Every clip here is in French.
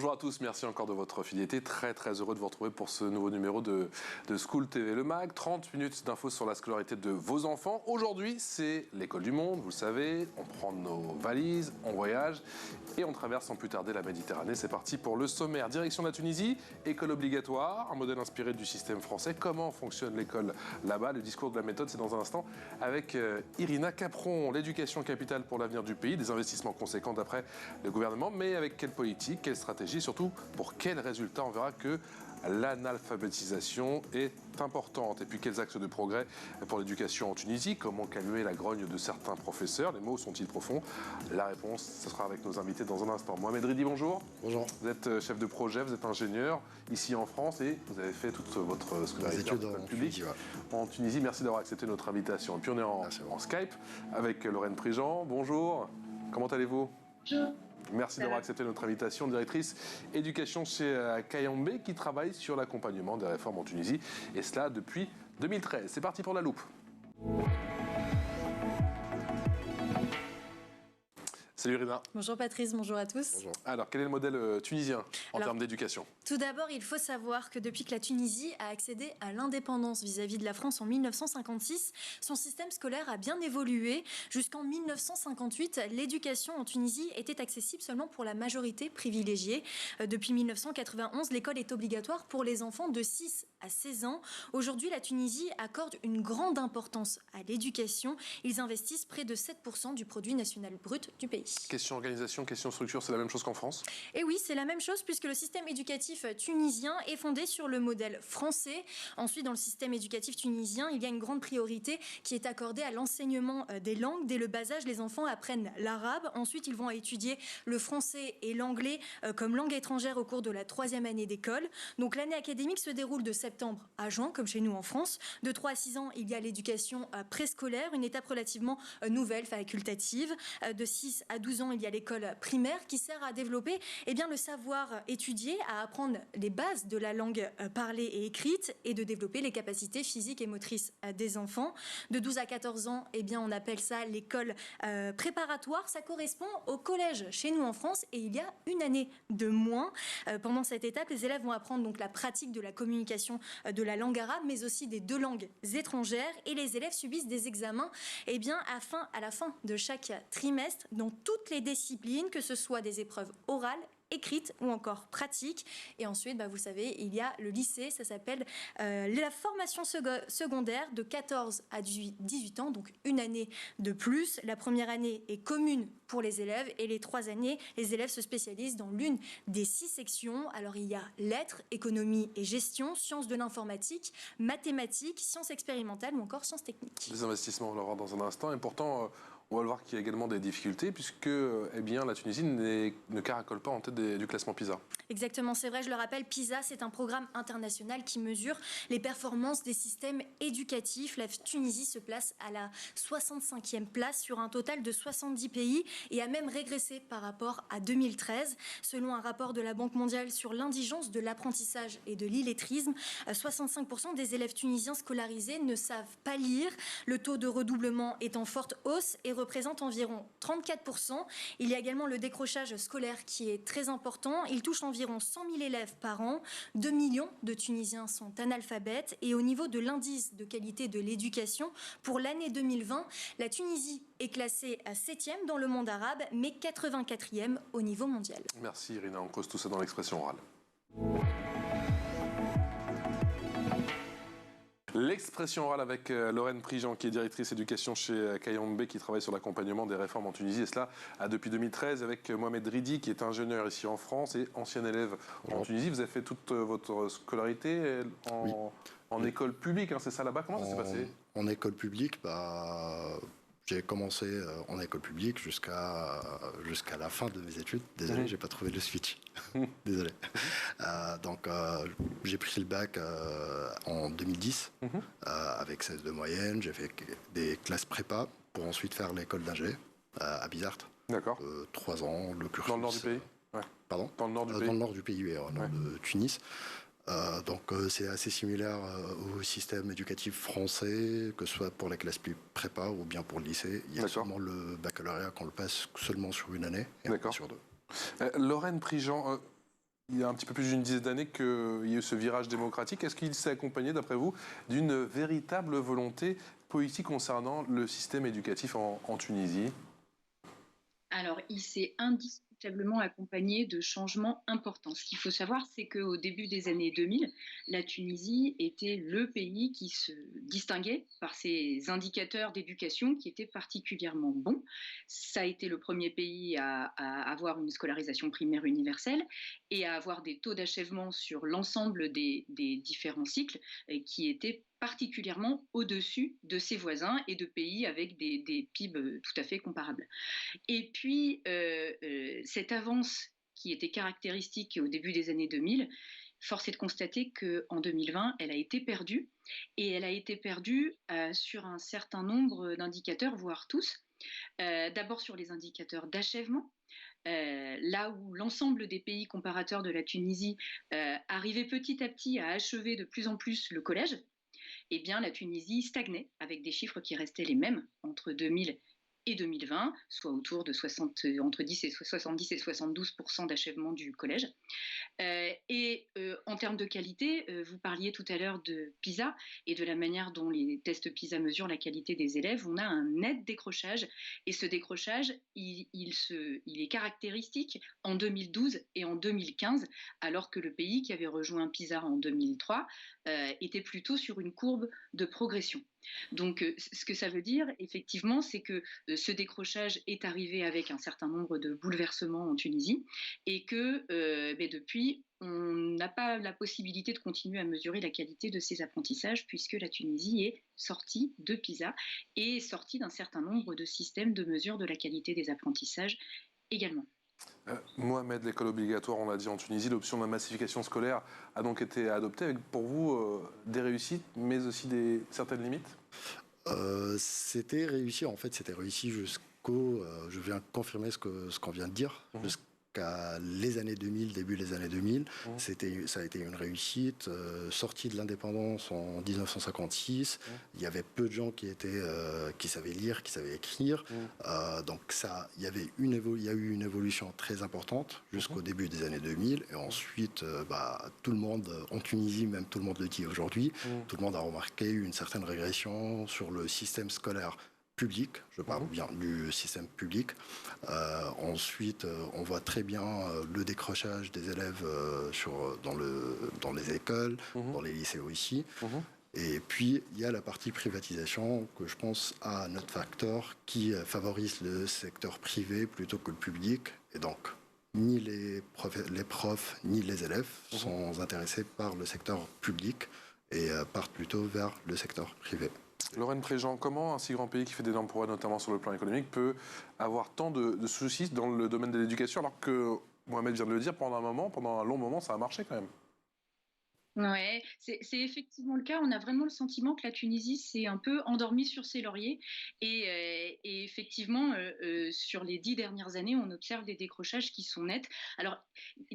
Bonjour à tous, merci encore de votre fidélité. Très heureux de vous retrouver pour ce nouveau numéro de School TV Le Mag. 30 minutes d'infos sur la scolarité de vos enfants. Aujourd'hui, c'est l'école du monde, vous le savez. On prend nos valises, on voyage et on traverse sans plus tarder la Méditerranée. C'est parti pour le sommaire. Direction de la Tunisie, école obligatoire, un modèle inspiré du système français. Comment fonctionne l'école là-bas? Le discours de la méthode, c'est dans un instant avec Irina Capron. L'éducation capitale pour l'avenir du pays, des investissements conséquents d'après le gouvernement, mais avec quelle politique, quelle stratégie, surtout pour quels résultats? On verra que l'analphabétisation est importante. Et puis quels axes de progrès pour l'éducation en Tunisie? Comment calmer la grogne de certains professeurs? Les mots sont-ils profonds? La réponse, ce sera avec nos invités dans un instant. Mohamed Ridi, bonjour. Bonjour. Vous êtes chef de projet, vous êtes ingénieur ici en France et vous avez fait toute votre scolarité en public en Tunisie. Merci d'avoir accepté notre invitation. Et puis on est en Skype avec Lorraine Prigent. Bonjour. Comment allez-vous? Bonjour. Merci d'avoir accepté notre invitation, directrice éducation chez Kayambe, qui travaille sur l'accompagnement des réformes en Tunisie, et cela depuis 2013. C'est parti pour la loupe. Salut Irina. Bonjour Patrice, bonjour à tous. Bonjour. Alors, quel est le modèle tunisien en termes d'éducation? Tout d'abord, il faut savoir que depuis que la Tunisie a accédé à l'indépendance vis-à-vis de la France en 1956, son système scolaire a bien évolué. Jusqu'en 1958, l'éducation en Tunisie était accessible seulement pour la majorité privilégiée. Depuis 1991, l'école est obligatoire pour les enfants de 6 à 16 ans. Aujourd'hui, la Tunisie accorde une grande importance à l'éducation. Ils investissent près de 7% du produit national brut du pays. Question organisation, question structure, c'est la même chose qu'en France? Et oui, c'est la même chose puisque le système éducatif tunisien est fondé sur le modèle français. Ensuite, dans le système éducatif tunisien, il y a une grande priorité qui est accordée à l'enseignement des langues. Dès le bas âge, les enfants apprennent l'arabe. Ensuite, ils vont étudier le français et l'anglais comme langue étrangère au cours de la 3e année d'école. Donc l'année académique se déroule de septembre à juin, comme chez nous en France. De 3 à 6 ans, il y a l'éducation préscolaire, une étape relativement nouvelle, facultative. De 6 à 12 ans, il y a l'école primaire qui sert à développer le savoir étudier, à apprendre les bases de la langue parlée et écrite et de développer les capacités physiques et motrices des enfants. De 12 à 14 ans, on appelle ça l'école préparatoire. Ça correspond au collège chez nous en France et il y a une année de moins. Pendant cette étape, les élèves vont apprendre donc la pratique de la communication de la langue arabe, mais aussi des 2 langues étrangères. Et les élèves subissent des examens à la fin de chaque trimestre dans toutes les disciplines, que ce soit des épreuves orales, écrites ou encore pratiques. Et ensuite, vous savez, il y a le lycée, ça s'appelle la formation secondaire de 14 à 18 ans, donc une année de plus. La première année est commune pour les élèves et les 3 années, les élèves se spécialisent dans l'une des 6 sections. Alors il y a lettres, économie et gestion, sciences de l'informatique, mathématiques, sciences expérimentales ou encore sciences techniques. Les investissements, on va le voir dans un instant. Et pourtant, on va le voir qu'il y a également des difficultés puisque la Tunisie ne caracole pas en tête du classement PISA. Exactement, c'est vrai, je le rappelle, PISA, c'est un programme international qui mesure les performances des systèmes éducatifs. La Tunisie se place à la 65e place sur un total de 70 pays et a même régressé par rapport à 2013. Selon un rapport de la Banque mondiale sur l'indigence de l'apprentissage et de l'illettrisme, 65% des élèves tunisiens scolarisés ne savent pas lire. Le taux de redoublement est en forte hausse et représente environ 34%. Il y a également le décrochage scolaire qui est très important. Il touche environ 100 000 élèves par an. 2 millions de Tunisiens sont analphabètes. Et au niveau de l'indice de qualité de l'éducation, pour l'année 2020, la Tunisie est classée à 7e dans le monde arabe, mais 84e au niveau mondial. Merci Irina, on creuse tout ça dans l'expression orale. L'expression orale avec Lorraine Prigent, qui est directrice éducation chez Kayambe, qui travaille sur l'accompagnement des réformes en Tunisie, et cela depuis 2013, avec Mohamed Ridi, qui est ingénieur ici en France et ancien élève en Tunisie. Vous avez fait toute votre scolarité en école publique, c'est ça là-bas? Comment ça s'est passé? En école publique, j'ai commencé en école publique jusqu'à la fin de mes études. Désolé, j'ai pas trouvé le switch. Désolé. J'ai pris le bac en 2010 avec 16 de moyenne. J'ai fait des classes prépa pour ensuite faire l'école d'ingé à Bizerte. D'accord. 3 ans, le cursus. Dans le nord du pays? Pardon? Dans le nord du pays? Dans le nord du pays, oui, au nord de Tunis. C'est assez similaire au système éducatif français, que ce soit pour la classe prépa ou bien pour le lycée. Il y a seulement le baccalauréat qu'on le passe seulement sur une année et pas sur 2. Lorraine Prigent, il y a un petit peu plus d'une dizaine d'années qu'il y a eu ce virage démocratique. Est-ce qu'il s'est accompagné, d'après vous, d'une véritable volonté politique concernant le système éducatif en Tunisie? Alors, il s'est indiscutablement accompagné de changements importants. Ce qu'il faut savoir, c'est qu'au début des années 2000, la Tunisie était le pays qui se distinguait par ses indicateurs d'éducation qui étaient particulièrement bons. Ça a été le premier pays à avoir une scolarisation primaire universelle et à avoir des taux d'achèvement sur l'ensemble des différents cycles qui étaient particulièrement au-dessus de ses voisins et de pays avec des PIB tout à fait comparables. Et puis, cette avance qui était caractéristique au début des années 2000, force est de constater qu'en 2020, elle a été perdue. Et elle a été perdue sur un certain nombre d'indicateurs, voire tous. D'abord sur les indicateurs d'achèvement. Là où l'ensemble des pays comparateurs de la Tunisie arrivaient petit à petit à achever de plus en plus le collège, eh bien la Tunisie stagnait avec des chiffres qui restaient les mêmes entre 2000 et 2020, soit autour de 70 et 72% d'achèvement du collège. En termes de qualité, vous parliez tout à l'heure de PISA et de la manière dont les tests PISA mesurent la qualité des élèves. On a un net décrochage et ce décrochage, il est caractéristique en 2012 et en 2015, alors que le pays qui avait rejoint PISA en 2003 était plutôt sur une courbe de progression. Donc, ce que ça veut dire, effectivement, c'est que ce décrochage est arrivé avec un certain nombre de bouleversements en Tunisie et que depuis, on n'a pas la possibilité de continuer à mesurer la qualité de ces apprentissages puisque la Tunisie est sortie de PISA et est sortie d'un certain nombre de systèmes de mesure de la qualité des apprentissages également. Mohamed, l'école obligatoire, on l'a dit en Tunisie, l'option de la massification scolaire a donc été adoptée avec pour vous des réussites, mais aussi certaines limites? C'était réussi, en fait, c'était réussi jusqu'au. Je viens confirmer ce qu'on vient de dire, jusqu'à les années 2000, début des années 2000. Ça a été une réussite. Sortie de l'indépendance en 1956, il y avait peu de gens qui savaient lire, qui savaient écrire. Donc il y a eu une évolution très importante jusqu'au début des années 2000. Et ensuite, tout le monde, en Tunisie, même tout le monde le dit aujourd'hui, tout le monde a remarqué une certaine régression sur le système scolaire public, je parle bien du système public. Ensuite, on voit très bien le décrochage des élèves dans les écoles, dans les lycées aussi. Et puis, il y a la partie privatisation que je pense a notre facteur qui favorise le secteur privé plutôt que le public. Et donc, ni les profs ni les élèves sont intéressés par le secteur public et partent plutôt vers le secteur privé. Lorraine Préjean, comment un si grand pays qui fait d'énormes progrès, notamment sur le plan économique, peut avoir tant de soucis dans le domaine de l'éducation, alors que, Mohamed vient de le dire, pendant un long moment, ça a marché quand même? Ouais, c'est effectivement le cas. On a vraiment le sentiment que la Tunisie s'est un peu endormie sur ses lauriers. Et effectivement, sur les 10 dernières années, on observe des décrochages qui sont nets. Alors,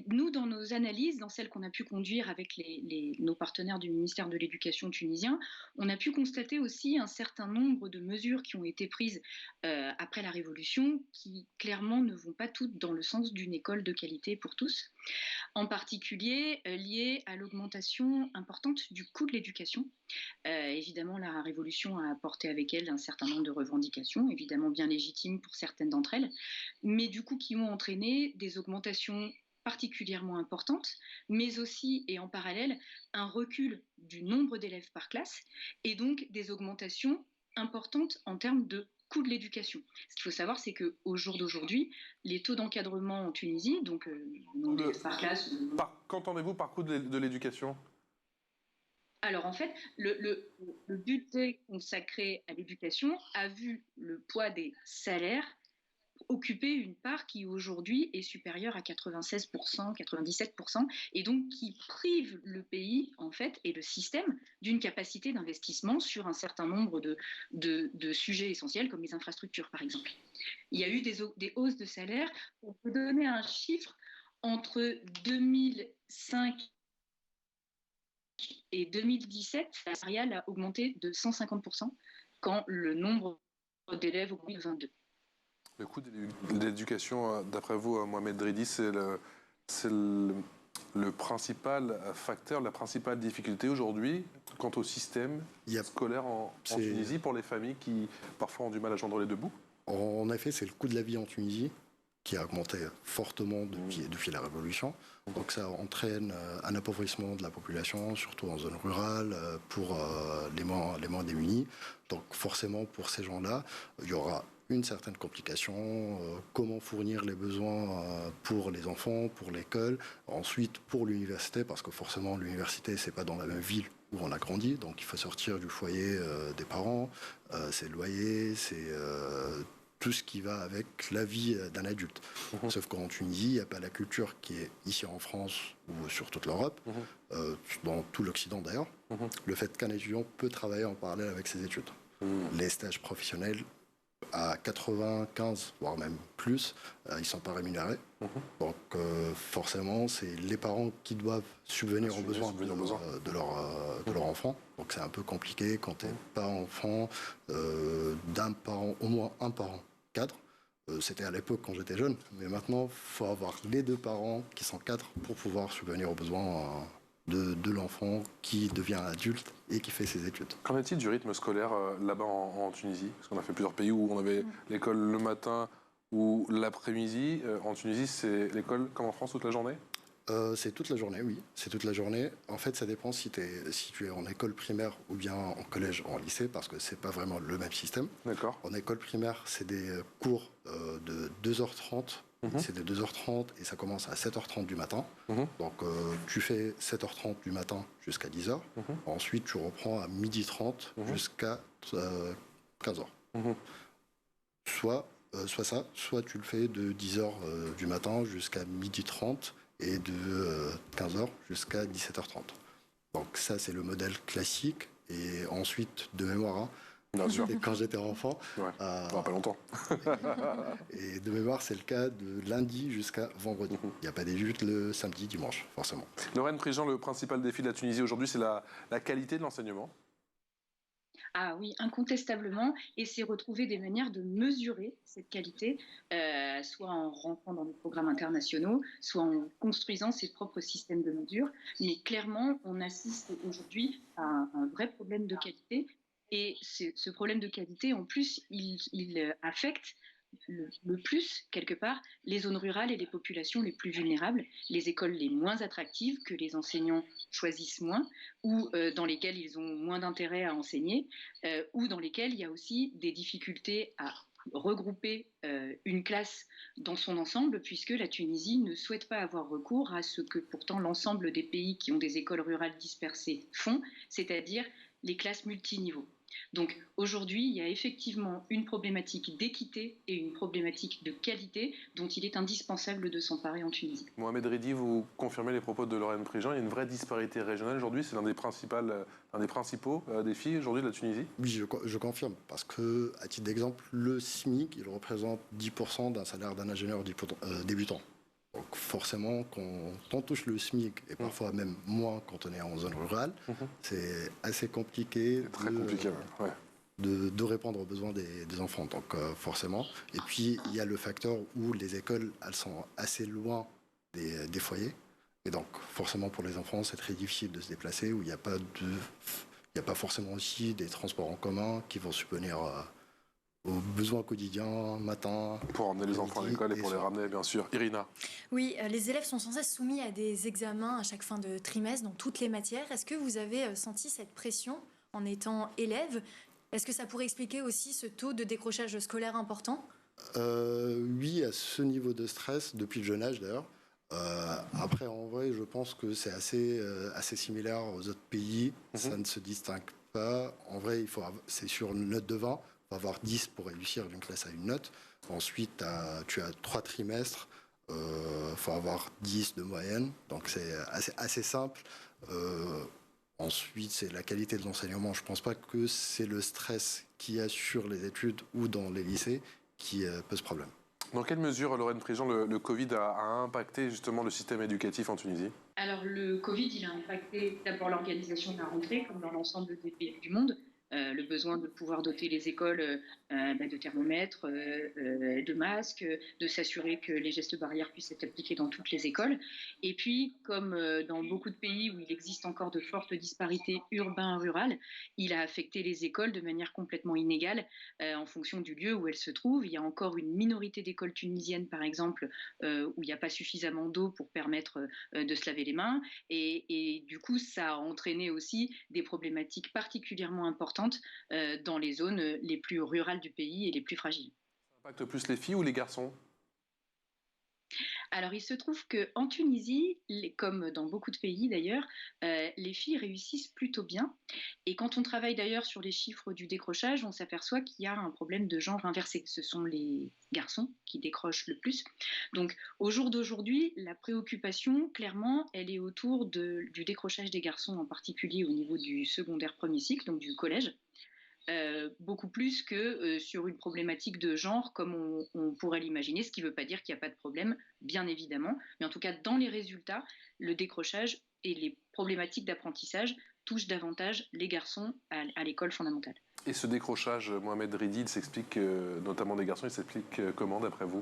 nous, dans nos analyses, dans celles qu'on a pu conduire avec nos partenaires du ministère de l'Éducation tunisien, on a pu constater aussi un certain nombre de mesures qui ont été prises après la Révolution, qui clairement ne vont pas toutes dans le sens d'une école de qualité pour tous, en particulier liées à l'augmentation importante du coût de l'éducation. Évidemment, la Révolution a apporté avec elle un certain nombre de revendications, évidemment bien légitimes pour certaines d'entre elles, mais du coup qui ont entraîné des augmentations particulièrement importantes, mais aussi et en parallèle un recul du nombre d'élèves par classe et donc des augmentations importantes en termes de coût de l'éducation. Ce qu'il faut savoir, c'est qu'au jour d'aujourd'hui, les taux d'encadrement en Tunisie, donc nombre d'élèves par classe... Qu'entendez-vous par coût de l'éducation? Alors en fait, le budget consacré à l'éducation a vu le poids des salaires occuper une part qui aujourd'hui est supérieure à 96%, 97%, et donc qui prive le pays en fait et le système d'une capacité d'investissement sur un certain nombre de sujets essentiels comme les infrastructures par exemple. Il y a eu des hausses de salaire. On peut donner un chiffre entre 2005 et 2017, la salariale a augmenté de 150% quand le nombre d'élèves augmente de 22%. Le coût de l'éducation, d'après vous, Mohamed Dridi, c'est le le principal facteur, la principale difficulté aujourd'hui quant au système scolaire en Tunisie pour les familles qui parfois ont du mal à joindre les deux bouts? En effet, c'est le coût de la vie en Tunisie qui a augmenté fortement depuis la Révolution. Donc ça entraîne un appauvrissement de la population, surtout en zone rurale, pour les moins démunis. Donc forcément, pour ces gens-là, il y aura une certaine complication, comment fournir les besoins pour les enfants, pour l'école, ensuite pour l'université, parce que forcément l'université, c'est pas dans la même ville où on a grandi, donc il faut sortir du foyer des parents, c'est le loyer, c'est tout ce qui va avec la vie d'un adulte. Sauf qu'en Tunisie, il n'y a pas la culture qui est ici en France ou sur toute l'Europe, dans tout l'Occident d'ailleurs, le fait qu'un étudiant peut travailler en parallèle avec ses études. Les stages professionnels, à 95, voire même plus, ils ne sont pas rémunérés. Donc forcément, c'est les parents qui doivent subvenir aux besoins de leur enfant. Donc c'est un peu compliqué quand tu n'es pas enfant d'un parent, au moins un parent cadre. C'était à l'époque quand j'étais jeune, mais maintenant, il faut avoir les deux parents qui sont cadres pour pouvoir subvenir aux besoins de l'enfant qui devient adulte et qui fait ses études. Qu'en est-il du rythme scolaire là-bas en Tunisie? Parce qu'on a fait plusieurs pays où on avait l'école le matin ou l'après-midi. En Tunisie, c'est l'école comme en France toute la journée? C'est toute la journée, oui. C'est toute la journée. En fait, ça dépend si tu es en école primaire ou bien en collège ou en lycée, parce que c'est pas vraiment le même système. D'accord. En école primaire, c'est des cours de 2h30. C'est de 2h30 et ça commence à 7h30 du matin. Donc, tu fais 7h30 du matin jusqu'à 10h. Ensuite, tu reprends à 12h30 jusqu'à 15h. Soit soit tu le fais de 10h du matin jusqu'à 12h30 et de 15h jusqu'à 17h30. Donc ça, c'est le modèle classique. Et ensuite, de mémoire, hein, bien sûr. quand j'étais enfant. Ouais. Pas longtemps. Et de mémoire, c'est le cas de lundi jusqu'à vendredi. Il n'y a pas des jutes le samedi, dimanche, forcément. Lorraine Prigent, le principal défi de la Tunisie aujourd'hui, c'est la qualité de l'enseignement. Ah oui, incontestablement, et c'est retrouver des manières de mesurer cette qualité, soit en rentrant dans des programmes internationaux, soit en construisant ses propres systèmes de mesure. Mais clairement, on assiste aujourd'hui à un vrai problème de qualité, et ce problème de qualité, en plus, il affecte le plus, quelque part, les zones rurales et les populations les plus vulnérables, les écoles les moins attractives que les enseignants choisissent moins, ou dans lesquelles ils ont moins d'intérêt à enseigner, ou dans lesquelles il y a aussi des difficultés à regrouper une classe dans son ensemble, puisque la Tunisie ne souhaite pas avoir recours à ce que pourtant l'ensemble des pays qui ont des écoles rurales dispersées font, c'est-à-dire les classes multiniveaux. Donc aujourd'hui, il y a effectivement une problématique d'équité et une problématique de qualité dont il est indispensable de s'emparer en Tunisie. Mohamed Ridi, vous confirmez les propos de Lorraine Prigent. Il y a une vraie disparité régionale aujourd'hui. C'est l'un des principaux défis aujourd'hui de la Tunisie. Oui, je confirme. Parce que, à titre d'exemple, le SMIC, il représente 10% d'un salaire d'un ingénieur débutant. Donc forcément, quand on touche le SMIC, et parfois même moins quand on est en zone rurale, c'est assez compliqué, de répondre aux besoins des enfants. Donc forcément. Et puis, il y a le facteur où les écoles, elles sont assez loin des foyers. Et donc, forcément, pour les enfants, c'est très difficile de se déplacer, où il n'y a pas forcément aussi des transports en commun qui vont subvenir aux besoins quotidiens, matin. Pour emmener les enfants à l'école et pour les ramener, bien sûr. Irina. Oui, les élèves sont sans cesse soumis à des examens à chaque fin de trimestre dans toutes les matières. Est-ce que vous avez senti cette pression en étant élève? Est-ce que ça pourrait expliquer aussi ce taux de décrochage scolaire important? Oui, à ce niveau de stress, depuis le jeune âge d'ailleurs. Après, en vrai, je pense que c'est assez similaire aux autres pays. Ça ne se distingue pas. En vrai, c'est sur une note de 20. Il faut avoir 10 pour réussir d'une classe à une note. Ensuite, tu as 3 trimestres. Il faut avoir 10 de moyenne. Donc, c'est assez simple. Ensuite, c'est la qualité de l'enseignement. Je ne pense pas que c'est le stress qu'il y a sur les études ou dans les lycées qui pose problème. Dans quelle mesure, Lorraine Prigent, le Covid a impacté justement le système éducatif en Tunisie? Alors le Covid, il a impacté d'abord l'organisation de la rentrée, comme dans l'ensemble des pays du monde. le besoin de pouvoir doter les écoles de thermomètres, de masques, de s'assurer que les gestes barrières puissent être appliqués dans toutes les écoles. Et puis, comme dans beaucoup de pays où il existe encore de fortes disparités urbain-rural, il a affecté les écoles de manière complètement inégale en fonction du lieu où elles se trouvent. Il y a encore une minorité d'écoles tunisiennes, par exemple, où il n'y a pas suffisamment d'eau pour permettre de se laver les mains. Et du coup, ça a entraîné aussi des problématiques particulièrement importantes dans les zones les plus rurales du pays et les plus fragiles. Ça impacte plus les filles ou les garçons? Alors, il se trouve qu'en Tunisie, comme dans beaucoup de pays d'ailleurs, les filles réussissent plutôt bien. Et quand on travaille d'ailleurs sur les chiffres du décrochage, on s'aperçoit qu'il y a un problème de genre inversé. Ce sont les garçons qui décrochent le plus. Donc, au jour d'aujourd'hui, la préoccupation, clairement, elle est autour du décrochage des garçons, en particulier au niveau du secondaire premier cycle, donc du collège. Beaucoup plus que sur une problématique de genre comme on pourrait l'imaginer, ce qui ne veut pas dire qu'il n'y a pas de problème, bien évidemment, mais en tout cas dans les résultats, le décrochage et les problématiques d'apprentissage touchent davantage les garçons à l'école fondamentale. Et ce décrochage, Mohamed Ridi, il s'explique, notamment des garçons, il s'explique comment d'après vous?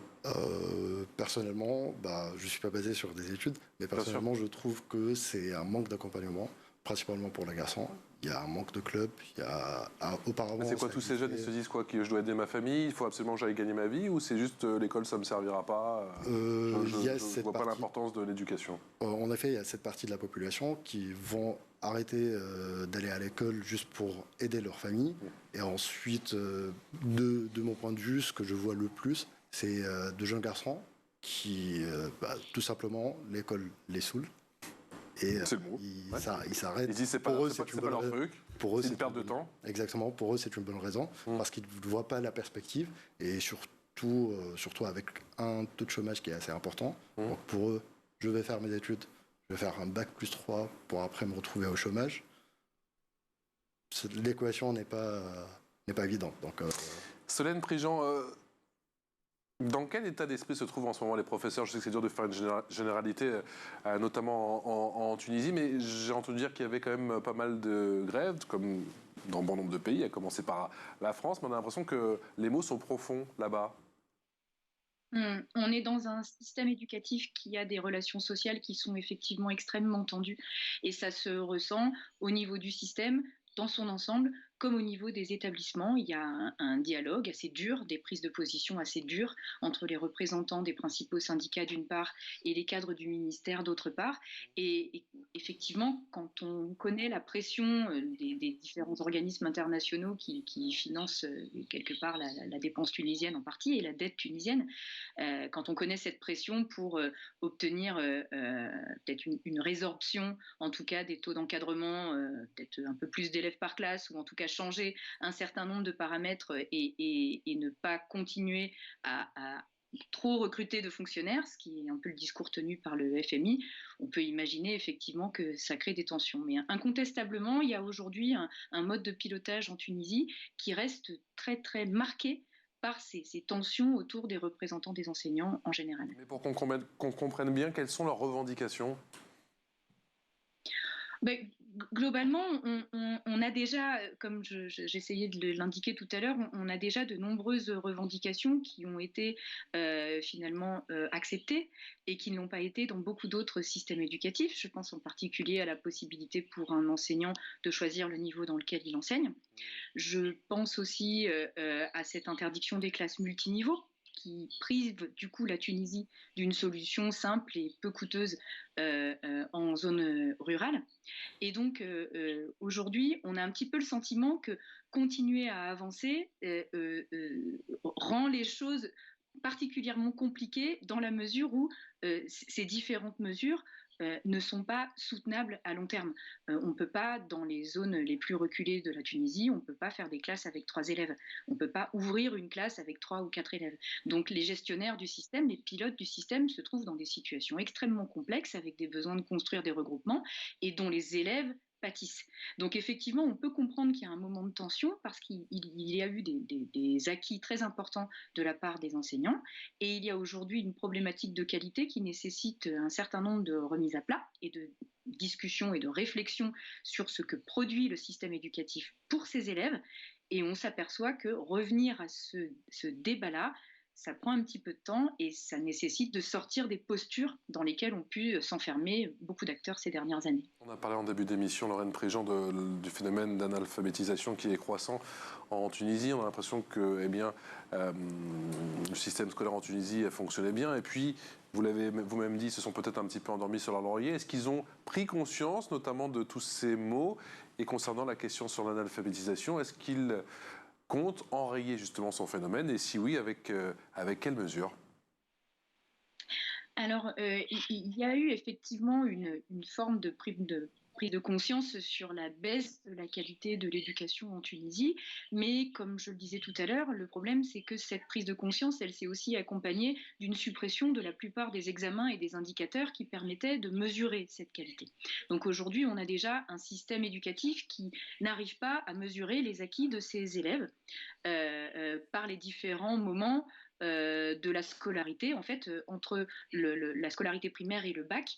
Personnellement, je ne suis pas basé sur des études, mais personnellement, je trouve que c'est un manque d'accompagnement, principalement pour les garçons. Il y a un manque de clubs, il y a auparavant... Mais c'est quoi, tous ces jeunes, ils se disent quoi, que je dois aider ma famille, il faut absolument que j'aille gagner ma vie, ou c'est juste l'école, ça ne me servira pas? Je ne vois pas l'importance de l'éducation. En effet, il y a cette partie de la population qui vont arrêter d'aller à l'école juste pour aider leur famille. Et ensuite, de mon point de vue, ce que je vois le plus, c'est de jeunes garçons qui, tout simplement, l'école les saoule. Et ils s'arrêtent. Ils disent c'est pas leur truc. Pour eux, c'est une perte de temps. Exactement. Pour eux, c'est une bonne raison parce qu'ils ne voient pas la perspective et surtout avec un taux de chômage qui est assez important. Donc pour eux, je vais faire mes études, je vais faire un bac plus 3 pour après me retrouver au chômage. L'équation n'est pas évidente. Donc, Solène Prigent, dans quel état d'esprit se trouvent en ce moment les professeurs? Je sais que c'est dur de faire une généralité, notamment en Tunisie, mais j'ai entendu dire qu'il y avait quand même pas mal de grèves, comme dans bon nombre de pays, à commencer par la France, mais on a l'impression que les maux sont profonds là-bas. On est dans un système éducatif qui a des relations sociales qui sont effectivement extrêmement tendues et ça se ressent au niveau du système dans son ensemble comme au niveau des établissements. Il y a un dialogue assez dur, des prises de position assez dures entre les représentants des principaux syndicats d'une part et les cadres du ministère d'autre part. Et effectivement, quand on connaît la pression des différents organismes internationaux qui financent quelque part la dépense tunisienne en partie et la dette tunisienne, quand on connaît cette pression pour obtenir peut-être une résorption, en tout cas des taux d'encadrement, peut-être un peu plus d'élèves par classe, ou en tout cas changer un certain nombre de paramètres et ne pas continuer à trop recruter de fonctionnaires, ce qui est un peu le discours tenu par le FMI, on peut imaginer effectivement que ça crée des tensions. Mais incontestablement, il y a aujourd'hui un mode de pilotage en Tunisie qui reste très très marqué par ces tensions autour des représentants des enseignants en général. Mais pour qu'on comprenne bien, quelles sont leurs revendications? Globalement, on a déjà, comme j'essayais de l'indiquer tout à l'heure, on a déjà de nombreuses revendications qui ont été finalement acceptées et qui ne l'ont pas été dans beaucoup d'autres systèmes éducatifs. Je pense en particulier à la possibilité pour un enseignant de choisir le niveau dans lequel il enseigne. Je pense aussi à cette interdiction des classes multiniveaux qui prive du coup la Tunisie d'une solution simple et peu coûteuse en zone rurale. Et donc aujourd'hui, on a un petit peu le sentiment que continuer à avancer rend les choses particulièrement compliquées dans la mesure où ces différentes mesures ne sont pas soutenables à long terme. On ne peut pas, dans les zones les plus reculées de la Tunisie, on ne peut pas faire des classes avec 3 élèves. On ne peut pas ouvrir une classe avec 3 ou 4 élèves. Donc les gestionnaires du système, les pilotes du système se trouvent dans des situations extrêmement complexes avec des besoins de construire des regroupements et dont les élèves pâtissent. Donc effectivement, on peut comprendre qu'il y a un moment de tension parce qu'il y a eu des acquis très importants de la part des enseignants et il y a aujourd'hui une problématique de qualité qui nécessite un certain nombre de remises à plat et de discussions et de réflexions sur ce que produit le système éducatif pour ses élèves. Et on s'aperçoit que revenir à ce débat-là, ça prend un petit peu de temps et ça nécessite de sortir des postures dans lesquelles ont pu s'enfermer beaucoup d'acteurs ces dernières années. On a parlé en début d'émission, Lorraine Préjean, du phénomène d'analphabétisation qui est croissant en Tunisie. On a l'impression que le système scolaire en Tunisie a fonctionné bien. Et puis, vous l'avez vous-même dit, ils se sont peut-être un petit peu endormis sur leur laurier. Est-ce qu'ils ont pris conscience, notamment de tous ces mots? Et concernant la question sur l'analphabétisation, est-ce qu'ils comptent enrayer justement son phénomène? Et si oui, avec quelles mesures? Alors, il y a eu effectivement une forme de prise de conscience sur la baisse de la qualité de l'éducation en Tunisie. Mais comme je le disais tout à l'heure, le problème, c'est que cette prise de conscience, elle s'est aussi accompagnée d'une suppression de la plupart des examens et des indicateurs qui permettaient de mesurer cette qualité. Donc aujourd'hui, on a déjà un système éducatif qui n'arrive pas à mesurer les acquis de ses élèves par les différents moments de la scolarité. En fait, entre la scolarité primaire et le bac,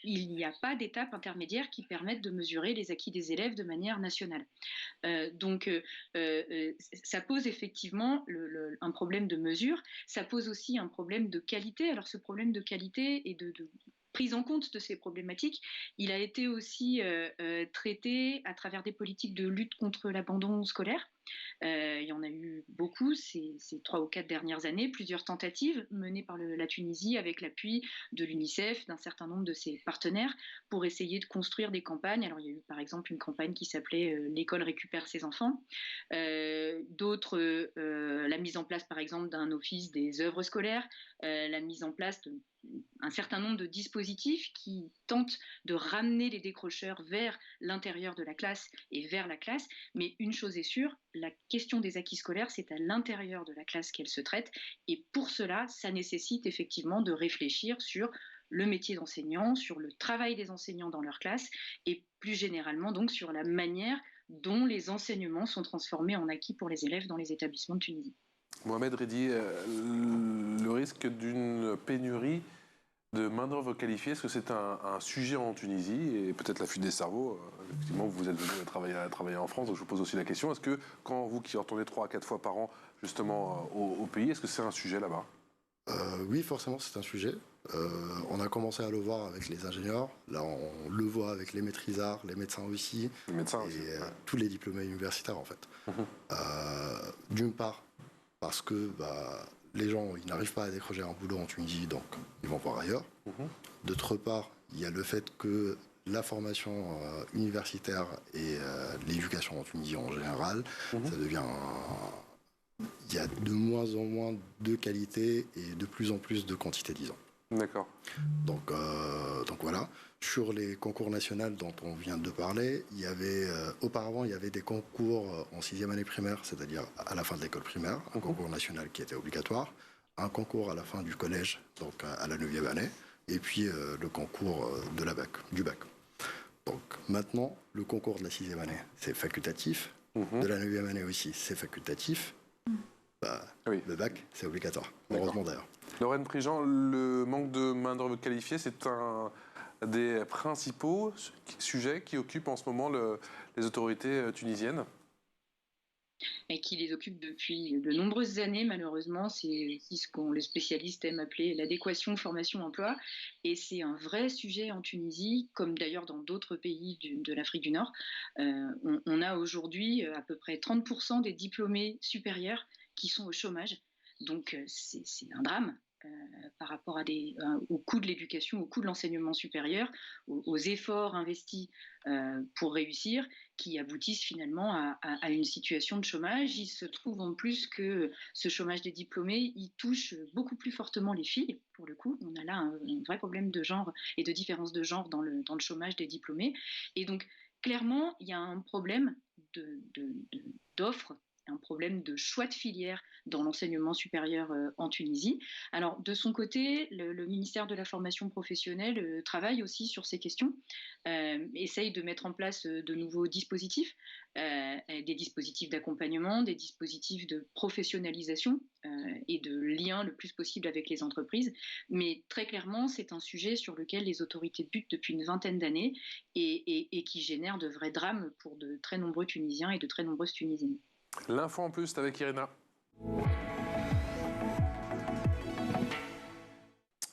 il n'y a pas d'étape intermédiaire qui permette de mesurer les acquis des élèves de manière nationale. Donc, ça pose effectivement un problème de mesure. Ça pose aussi un problème de qualité. Alors, ce problème de qualité et de prise en compte de ces problématiques, il a été aussi traité à travers des politiques de lutte contre l'abandon scolaire. Il y en a eu beaucoup ces 3 ou 4 dernières années, plusieurs tentatives menées par la Tunisie avec l'appui de l'UNICEF, d'un certain nombre de ses partenaires, pour essayer de construire des campagnes. Alors il y a eu par exemple une campagne qui s'appelait L'école récupère ses enfants. D'autres, la mise en place par exemple d'un office des œuvres scolaires, la mise en place un certain nombre de dispositifs qui tentent de ramener les décrocheurs vers l'intérieur de la classe et vers la classe. Mais une chose est sûre, la question des acquis scolaires, c'est à l'intérieur de la classe qu'elle se traite. Et pour cela, ça nécessite effectivement de réfléchir sur le métier d'enseignant, sur le travail des enseignants dans leur classe et plus généralement donc sur la manière dont les enseignements sont transformés en acquis pour les élèves dans les établissements de Tunisie. Mohamed Redi, le risque d'une pénurie de main-d'œuvre qualifiée, est-ce que c'est un sujet en Tunisie? Et peut-être la fuite des cerveaux, effectivement, vous êtes venu travailler en France, donc je vous pose aussi la question. Est-ce que, quand vous qui retournez 3 à 4 fois par an, justement, au pays, est-ce que c'est un sujet là-bas? Oui, forcément, c'est un sujet. On a commencé à le voir avec les ingénieurs. Là, on le voit avec les maîtrisards, les médecins aussi. Les médecins aussi, et tous les diplômés universitaires, en fait. D'une part, parce que les gens, ils n'arrivent pas à décrocher un boulot en Tunisie, donc ils vont voir ailleurs. D'autre part, il y a le fait que la formation universitaire et l'éducation en Tunisie en général, ça devient... Il y a de moins en moins de qualité et de plus en plus de quantité, disons. D'accord. Donc voilà. Sur les concours nationaux dont on vient de parler, auparavant, il y avait des concours en 6e année primaire, c'est-à-dire à la fin de l'école primaire, un concours national qui était obligatoire, un concours à la fin du collège, donc à la 9e année, et puis le concours du bac. Donc maintenant, le concours de la 6e année, c'est facultatif, de la 9e année aussi, c'est facultatif. Oui. Le bac, c'est obligatoire, heureusement d'ailleurs. Lorraine Préjean, le manque de main-d'œuvre qualifiée, c'est un des principaux sujets qui occupent en ce moment les autorités tunisiennes? Et qui les occupent depuis de nombreuses années, malheureusement. C'est aussi ce qu'on les spécialistes aiment appeler l'adéquation formation-emploi. Et c'est un vrai sujet en Tunisie, comme d'ailleurs dans d'autres pays de l'Afrique du Nord. On a aujourd'hui à peu près 30% des diplômés supérieurs qui sont au chômage. Donc c'est un drame. Par rapport au coût de l'éducation, au coût de l'enseignement supérieur, aux efforts investis pour réussir, qui aboutissent finalement à une situation de chômage. Il se trouve en plus que ce chômage des diplômés, il touche beaucoup plus fortement les filles. Pour le coup, on a là un vrai problème de genre et de différence de genre dans le chômage des diplômés. Et donc, clairement, il y a un problème d'offre un problème de choix de filière dans l'enseignement supérieur en Tunisie. Alors, de son côté, le ministère de la formation professionnelle travaille aussi sur ces questions, essaye de mettre en place de nouveaux dispositifs, des dispositifs d'accompagnement, des dispositifs de professionnalisation et de lien le plus possible avec les entreprises. Mais très clairement, c'est un sujet sur lequel les autorités butent depuis une vingtaine d'années et qui génère de vrais drames pour de très nombreux Tunisiens et de très nombreuses Tunisiennes. L'info en plus, c'est avec Irina.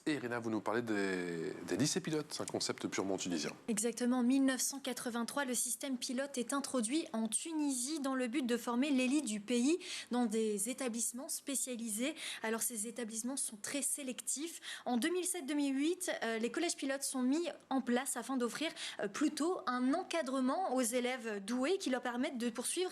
Et Irina, vous nous parlez des lycées pilotes, un concept purement tunisien. Exactement, en 1983, le système pilote est introduit en Tunisie dans le but de former l'élite du pays dans des établissements spécialisés. Alors ces établissements sont très sélectifs. En 2007-2008, les collèges pilotes sont mis en place afin d'offrir plutôt un encadrement aux élèves doués qui leur permettent de poursuivre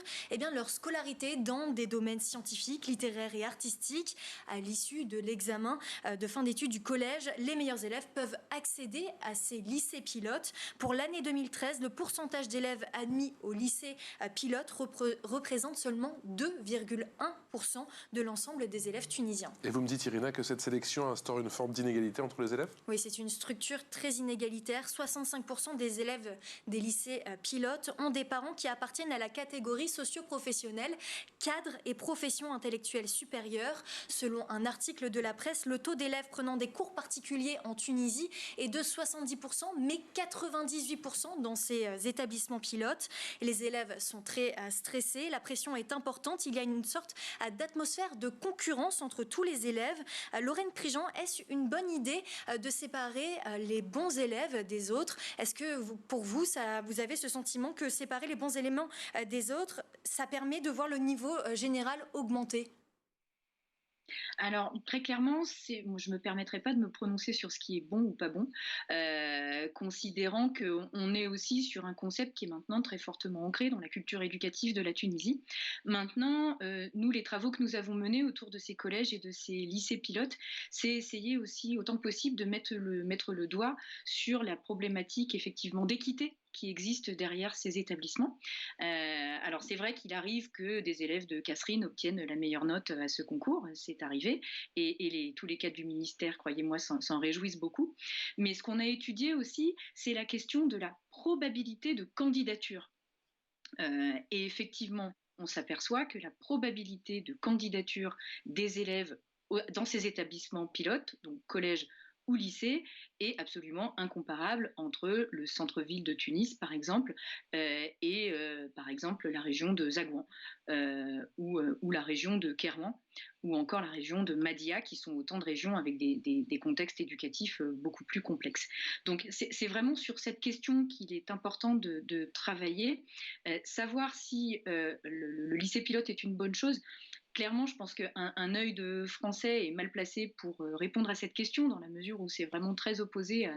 leur scolarité dans des domaines scientifiques, littéraires et artistiques. À l'issue de l'examen de fin d'études du collège, les meilleurs élèves peuvent accéder à ces lycées pilotes. Pour l'année 2013, le pourcentage d'élèves admis au lycée pilote représente seulement 2,1% de l'ensemble des élèves tunisiens. Et vous me dites, Irina, que cette sélection instaure une forme d'inégalité entre les élèves ? Oui, c'est une structure très inégalitaire. 65% des élèves des lycées pilotes ont des parents qui appartiennent à la catégorie socio-professionnelle, cadre et profession intellectuelle supérieure. Selon un article de la presse, le taux d'élèves prenant des cours particuliers en Tunisie est de 70%, mais 98% dans ces établissements pilotes. Les élèves sont très stressés, la pression est importante, il y a une sorte d'atmosphère de concurrence entre tous les élèves. Lorraine Prigent, est-ce une bonne idée de séparer les bons élèves des autres ? Est-ce que pour vous, vous avez ce sentiment que séparer les bons éléments des autres, ça permet de voir le niveau général augmenter ? Alors, très clairement, je ne me permettrai pas de me prononcer sur ce qui est bon ou pas bon, considérant qu'on est aussi sur un concept qui est maintenant très fortement ancré dans la culture éducative de la Tunisie. Maintenant, nous, les travaux que nous avons menés autour de ces collèges et de ces lycées pilotes, c'est essayer aussi, autant que possible, de mettre le doigt sur la problématique, effectivement, d'équité qui existe derrière ces établissements. Alors c'est vrai qu'il arrive que des élèves de Kasserine obtiennent la meilleure note à ce concours, c'est arrivé, et tous les cadres du ministère, croyez-moi, s'en réjouissent beaucoup. Mais ce qu'on a étudié aussi, c'est la question de la probabilité de candidature. Et effectivement, on s'aperçoit que la probabilité de candidature des élèves dans ces établissements pilotes, donc collège ou lycée, est absolument incomparable entre le centre-ville de Tunis, par exemple, et par exemple la région de Zagouan, ou la région de Kérouan, ou encore la région de Madia, qui sont autant de régions avec des contextes éducatifs beaucoup plus complexes. Donc c'est vraiment sur cette question qu'il est important de travailler, savoir si le lycée pilote est une bonne chose. Clairement, je pense qu'un œil de Français est mal placé pour répondre à cette question, dans la mesure où c'est vraiment très opposé à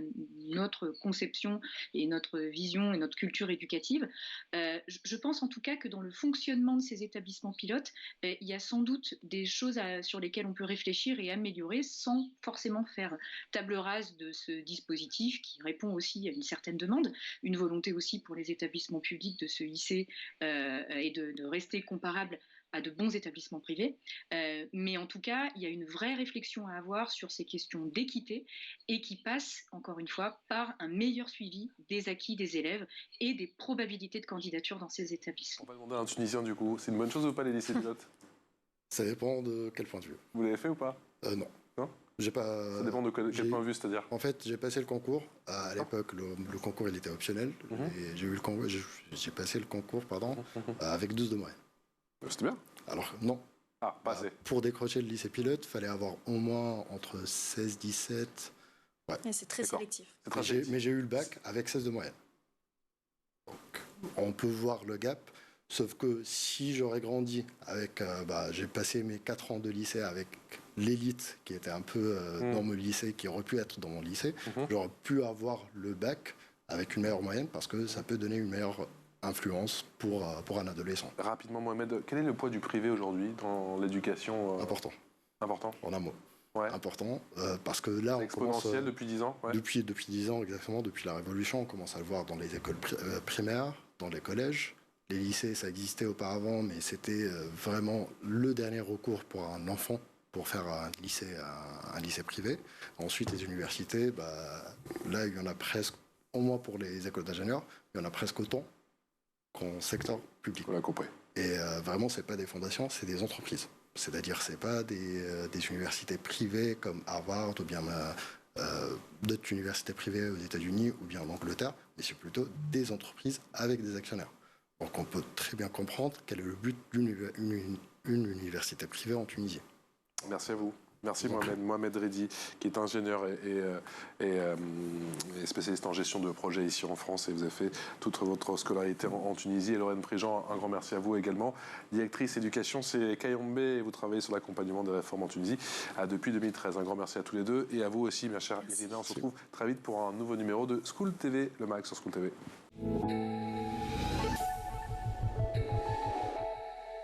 notre conception et notre vision et notre culture éducative. Je pense en tout cas que dans le fonctionnement de ces établissements pilotes, il y a sans doute des choses sur lesquelles on peut réfléchir et améliorer sans forcément faire table rase de ce dispositif qui répond aussi à une certaine demande, une volonté aussi pour les établissements publics de se hisser et de rester comparables à de bons établissements privés, mais en tout cas, il y a une vraie réflexion à avoir sur ces questions d'équité et qui passe, encore une fois, par un meilleur suivi des acquis des élèves et des probabilités de candidature dans ces établissements. On va demander à un Tunisien du coup, c'est une bonne chose ou pas les lycées pilotes ? Ça dépend de quel point de vue. Vous l'avez fait ou pas ? Non. Non ? J'ai pas... Ça dépend de quel point de vue, c'est-à-dire ? En fait, j'ai passé le concours. À l'époque, le concours, il était optionnel. Et j'ai passé le concours, avec 12 de moyenne. C'était bien. Alors, non. Ah, pas assez. Pour décrocher le lycée pilote, il fallait avoir au moins entre 16 et 17. Ouais. Et c'est très sélectif. Mais j'ai eu le bac avec 16 de moyenne. Donc, on peut voir le gap. Sauf que si j'aurais grandi avec... j'ai passé mes 4 ans de lycée avec l'élite qui était un peu dans mon lycée, qui aurait pu être dans mon lycée, j'aurais pu avoir le bac avec une meilleure moyenne parce que ça peut donner une meilleure influence pour un adolescent. Rapidement, Mohamed, quel est le poids du privé aujourd'hui dans l'éducation Important. Important. En un mot. Ouais. Important, parce que là, on exponentiel commence, depuis 10 ans. Ouais. Depuis 10 ans, exactement, depuis la Révolution, on commence à le voir dans les écoles primaires, dans les collèges, Les lycées, ça existait auparavant, mais c'était vraiment le dernier recours pour un enfant pour faire un lycée privé. Ensuite, les universités, là, il y en a presque, au moins pour les écoles d'ingénieurs, il y en a presque autant qu'en secteur public. On l'a compris. Et vraiment, ce n'est pas des fondations, c'est des entreprises. C'est-à-dire, ce n'est pas des universités privées comme Harvard ou bien d'autres universités privées aux États-Unis ou bien en Angleterre, mais c'est plutôt des entreprises avec des actionnaires. Donc on peut très bien comprendre quel est le but d'une université privée en Tunisie. Merci à vous. Merci Mohamed Redi, qui est ingénieur et spécialiste en gestion de projets ici en France. Et vous avez fait toute votre scolarité en Tunisie. Et Lorraine Prigent, un grand merci à vous également. Directrice éducation, c'est Kayombe et vous travaillez sur l'accompagnement des réformes en Tunisie depuis 2013. Un grand merci à tous les deux. Et à vous aussi, ma chère Irina. On se retrouve très vite pour un nouveau numéro de School TV, le mag sur School TV.